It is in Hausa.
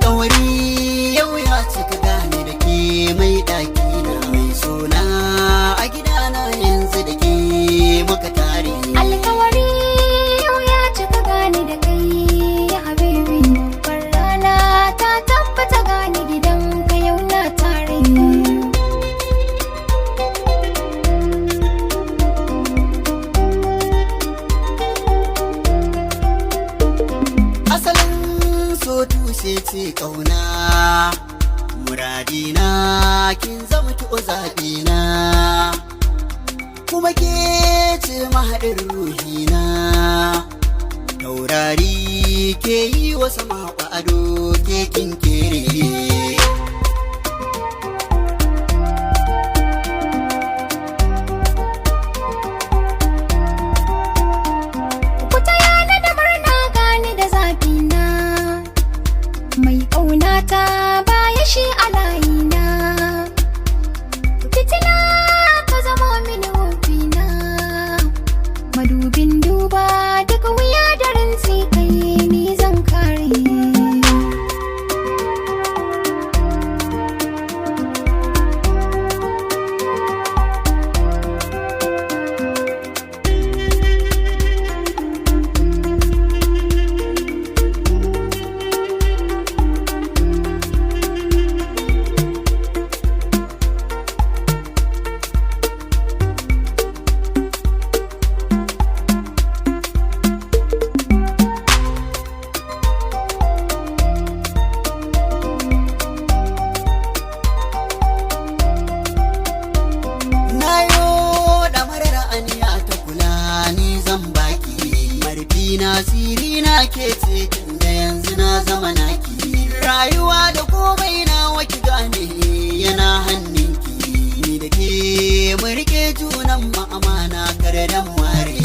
alƙawari yau ya cika gane da ke mai ɗaki na mai suna a gidana yanzu da ke muka tare. Alƙawari yau ya cika gane da kai ya habibi, rana ta tabbata gane gidanka yau na tare. Asalin so tushe ce ƙauna, muradina kin zama ki zaɓina, kuma ke ce mahaɗin ruhina. Taurari ke yi wa sama ado ke kin kere. Ku taya ni da murna gani da zafina, mai ƙaunata baya shi a layina. Fitina ka zama mini wofina, madubin duba daga wuya da rantsi kai ni zan kare. Nasiri na ke ce da yanzu na zama naki, rayuwa da komai na waki gane yana hannunki, ni da ke mu rike junan mu amana kar da mu ware.